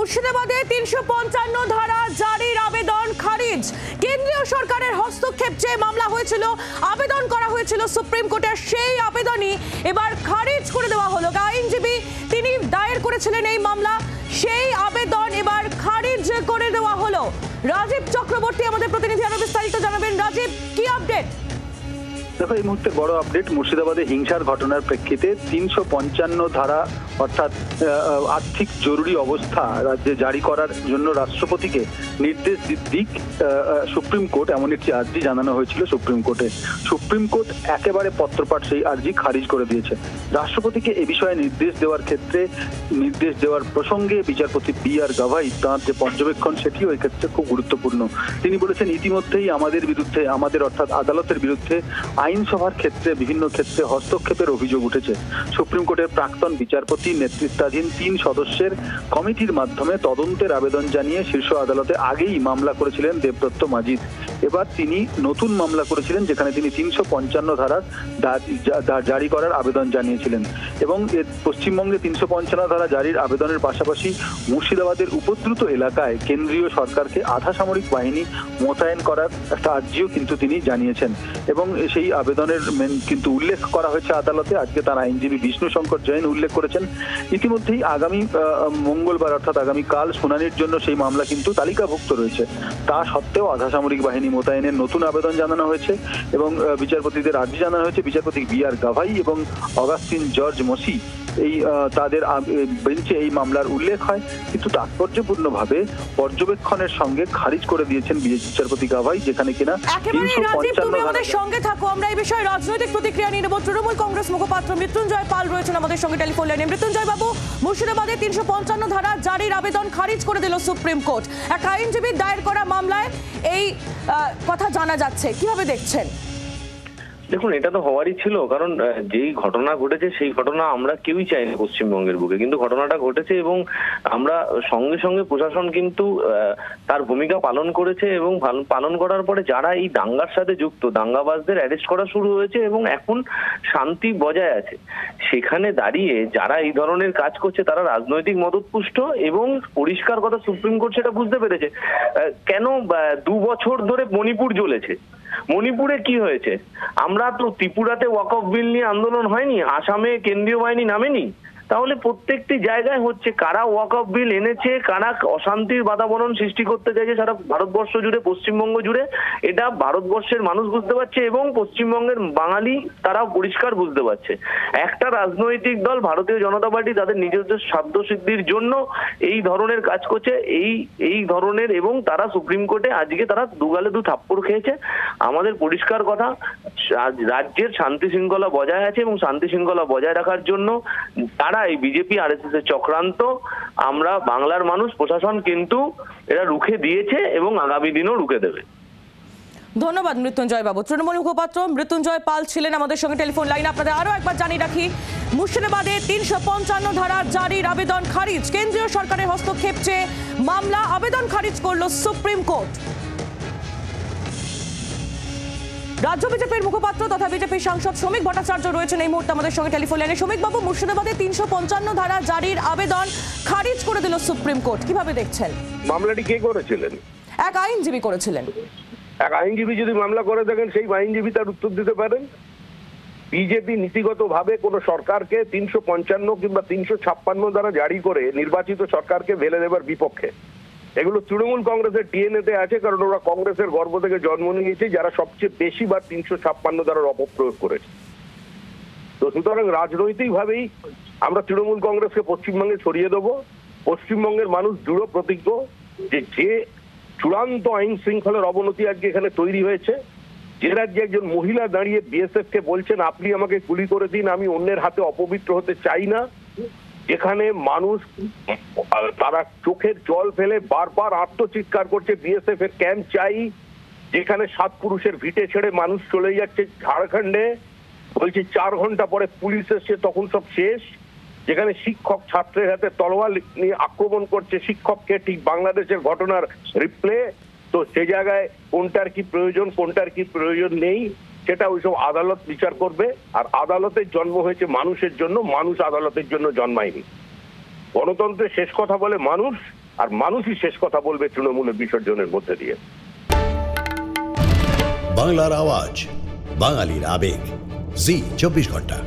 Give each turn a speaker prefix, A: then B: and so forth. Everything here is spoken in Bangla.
A: মুর্শিদাবাদে ৩৫৫ ধারা জারির আবেদন খারিজ। কেন্দ্রীয় সরকারের হস্তক্ষেপ চেয়ে মামলা হয়েছিল, আবেদন করা হয়েছিল সুপ্রিম কোর্টে, সেই আবেদনই এবার খারিজ করে দেওয়া হলো। আইনজীবী তিনি দায়ের করেছিলেন এই মামলা, সেই আবেদন এবার খারিজ করে দেওয়া হলো। রাজীব চক্রবর্তী আমাদের প্রতিনিধি আরো বিস্তারিত জানাবেন। রাজীব, কি আপডেট?
B: দেখো, এই মুহূর্তে বড় আপডেট। মুর্শিদাবাদে হিংসার ঘটনার প্রেক্ষিতে ৩৫৫ ধারা অর্থাৎ আর্থিক জরুরি অবস্থা রাজ্যে জারি করার জন্য রাষ্ট্রপতিকে নির্দেশ দিক সুপ্রিম কোর্ট, এমন একটি আর্জি জানানো হয়েছিল সুপ্রিম কোর্টে। সুপ্রিম কোর্ট একেবারে পত্রপাঠ সেই আর্জি খারিজ করে দিয়েছে। রাষ্ট্রপতিকে এ বিষয়ে নির্দেশ দেওয়ার ক্ষেত্রে, নির্দেশ দেওয়ার প্রসঙ্গে বিচারপতি বি.আর. গাভাই তাঁর যে পর্যবেক্ষণ সেটিও এক্ষেত্রে খুব গুরুত্বপূর্ণ। তিনি বলেছেন, ইতিমধ্যেই আমাদের বিরুদ্ধে, আমাদের অর্থাৎ আদালতের বিরুদ্ধে আইনসভার ক্ষেত্রে বিভিন্ন ক্ষেত্রে হস্তক্ষেপের অভিযোগ উঠেছে। সুপ্রিম কোর্টের প্রাক্তন বিচারপতি নেতৃত্বাধীন ৩ সদস্যের কমিটির মাধ্যমে তদন্তের আবেদন জানিয়ে শীর্ষ আদালতে আগেই মামলা করেছিলেন দেবদত্ত মাজিদ। এবার তিনি নতুন মামলা করেছিলেন, যেখানে তিনি ৩৫৫ ধারার জারি করার আবেদন জানিয়েছিলেন। এবং পশ্চিমবঙ্গে ৩৫৫ ধারা জারির আবেদনের পাশাপাশি মুর্শিদাবাদের উপদ্রুত এলাকায় কেন্দ্রীয় সরকারকে আধা সামরিক বাহিনী মোতায়েন করার একটা আর্জিও কিন্তু তিনি জানিয়েছেন। এবং সেই আবেদনের কিন্তু উল্লেখ করা হয়েছে আদালতে। আজকে তার আইনজীবী বিষ্ণু শঙ্কর জৈন উল্লেখ করেছেন, ইতিমধ্যেই আগামী মঙ্গলবার অর্থাৎ আগামীকাল শুনানির জন্য সেই মামলা কিন্তু তালিকাভুক্ত রয়েছে। তা সত্ত্বেও আধা সামরিক বাহিনী মোতায়েনের নতুন আবেদন জানানো হয়েছে এবং বিচারপতিদের আর্জি জানানো হয়েছে। বিচারপতি বি.আর. গাভাই এবং অগাস্টিন জর্জ মসি এই তাদের বেঞ্চে এই মামলার উল্লেখ হয়, কিন্তু তাৎপর্যপূর্ণভাবে পর্যবেক্ষণের সঙ্গে খারিজ করে দিয়েছেন বিচারপতি গাভাই, যেখানে কিনা
A: আমাদের সঙ্গে থাকো। আমরা এই বিষয়ে রাজনৈতিক প্রতিক্রিয়া নিয়ে নেব। তৃণমূল কংগ্রেস মুখপাত্র মৃত্যুঞ্জয় পাল রয়েছেন আমাদের সঙ্গে টেলিফোন লাইনে। মৃত্যুঞ্জয় বাবু, মুর্শিদাবাদে ৩৫৫ ধারা জারির আবেদন খারিজ করে দিল সুপ্রিম কোর্ট। এক আইনজীবীর দায়ের করা মামলায় এই কথা জানা যাচ্ছে, কিভাবে দেখছেন?
C: দেখুন, এটা তো হওয়ারই ছিল, কারণ যেই ঘটনা ঘটেছে সেই ঘটনা আমরা কেউই চাই না পশ্চিমবঙ্গের বুকে, কিন্তু ঘটনাটা ঘটেছে এবং আমরা সঙ্গে সঙ্গে প্রশাসন কিন্তু তার ভূমিকা পালন করেছে এবং পালন করার পরে যারা এই দাঙ্গার সাথে যুক্ত, দাঙ্গাবাজদের অ্যারেস্ট করা শুরু হয়েছে এবং এখন শান্তি বজায় আছে। সেখানে দাঁড়িয়ে যারা এই ধরনের কাজ করছে তারা রাজনৈতিক মদতপুষ্ট এবং পরিষ্কার কথা সুপ্রিম কোর্ট সেটা বুঝতে পেরেছে। কেন 2 বছর ধরে মণিপুর জ্বলেছে? মণিপুরে কি হয়েছে? আমরা তো ত্রিপুরাতে ওয়াকফ বিল নিয়ে আন্দোলন হয়নি, আসামে কেন্দ্রীয় বাহিনী নামেনি, তাহলে প্রত্যেকটি জায়গায় হচ্ছে কারা ওয়াকফ বিল এনেছে, কারা অশান্তির বাতাবরণ সৃষ্টি করতে চাইছে সারা ভারতবর্ষ জুড়ে, পশ্চিমবঙ্গ জুড়ে, এটা ভারতবর্ষের মানুষ বুঝতে পারছে এবং পশ্চিমবঙ্গের বাঙালি তারাও পরিষ্কার বুঝতে পারছে। একটা রাজনৈতিক দল ভারতীয় জনতা পার্টি তাদের নিজেদের স্বার্থ সিদ্ধির জন্য এই ধরনের কাজ করছে, এই ধরনের, এবং তারা সুপ্রিম কোর্টে আজকে তারা দুগালে 2 থাপ্পড় খেয়েছে। আমাদের পরিষ্কার কথা, রাজ্যের শান্তি শৃঙ্খলা বজায় আছে এবং শান্তি শৃঙ্খলা বজায় রাখার জন্য তারা এই বিজেপি আরএসএস এর চক্রান্ত আমরা বাংলার মানুষ, প্রশাসন কিন্তু এরা রুখে দিয়েছে এবং আগামী দিনও রুখে দেবে।
A: ধন্যবাদ মৃত্যুঞ্জয় বাবু। তৃণমূল মুখপাত্র মৃত্যুঞ্জয় পাল ছিলেন আমাদের সঙ্গে টেলিফোন লাইনে। আপনাদের আরো একবার জানিয়ে রাখি, মুর্শিদাবাদে ৩৫৫ ধারা জারির আবেদন খারিজ। কেন্দ্রীয় সরকারের হস্তক্ষেপ চেয়ে মামলা, আবেদন খারিজ করল সুপ্রিম কোর্ট। রাজ্য বিজেপির মুখপাত্র তথা বিজেপির সাংসদ শ্রমিক ভট্টাচার্য রয়েছেন এই মুহূর্তে আমাদের সঙ্গে টেলিফোন লাইনে। শ্রমিক বাবু, মুর্শিদাবাদে ৩৫৫ ধারা জারির আবেদন খারিজ করে দিল সুপ্রিম কোর্ট, কিভাবে দেখছেন?
D: মামলাটি কে করেছিলেন?
A: এক আইনজীবী করেছিলেন।
D: এক আইনজীবী যদি মামলা করে থাকেন, সেই আইনজীবী তার উত্তর দিতে পারেন। বিজেপি নীতিগতভাবে কোন সরকারকে ৩৫৫ কিংবা ৩৫৬ দ্বারা জারি করে নির্বাচিত সরকারকে ফেলে দেবার বিপক্ষে। এগুলো তৃণমূল কংগ্রেসের ডিএনএতে আছে, কারণ ওরা কংগ্রেসের গর্ভ থেকে জন্ম নিয়েছে, যারা সবচেয়ে বেশি বার ৩৫৬ দ্বারার অপপ্রয়োগ করেছে। তো সুতরাং রাজনৈতিকভাবেই আমরা তৃণমূল কংগ্রেসকে পশ্চিমবঙ্গে ছড়িয়ে দেবো। পশ্চিমবঙ্গের মানুষ দৃঢ় প্রতিজ্ঞ যে চূড়ান্ত আইন শৃঙ্খলার অবনতি আজকে এখানে তৈরি হয়েছে। যে রাজ্যে একজন মহিলা দাঁড়িয়ে বিএসএফ কে বলছেন, আপনি আমাকে গুলি করে দিন, আমি অন্যের হাতে অপবিত্র হতে চাই না, যেখানে মানুষ তারা চোখের জল ফেলে বারবার আত্মচিৎকার করছে বিএসএফ এর ক্যাম্প চাই, যেখানে 7 পুরুষের ভিটে ছেড়ে মানুষ চলে যাচ্ছে ঝাড়খণ্ডে, বলছে 4 ঘন্টা পরে পুলিশ এসছে তখন সব শেষ, যেখানে শিক্ষক ছাত্রের হাতে তলোয়ার নিয়ে আক্রমণ করছে শিক্ষককে, ঠিক বাংলাদেশের ঘটনার রিপ্লে। তো সে জায়গায় কোনটার কি প্রয়োজন, কোনটার কি প্রয়োজন নেই, সেটা ওইসব আদালত বিচার করবে। আর আদালতের জন্ম হয়েছে মানুষের জন্য, মানুষ আদালতের জন্য জন্মায়নি। গণতন্ত্রের শেষ কথা বলে মানুষ, আর মানুষই শেষ কথা বলবে তৃণমূলের বিসর্জনের মধ্যে দিয়ে।
E: বাংলার আওয়াজ, বাঙালির আবেগ, জি 24 ঘন্টা।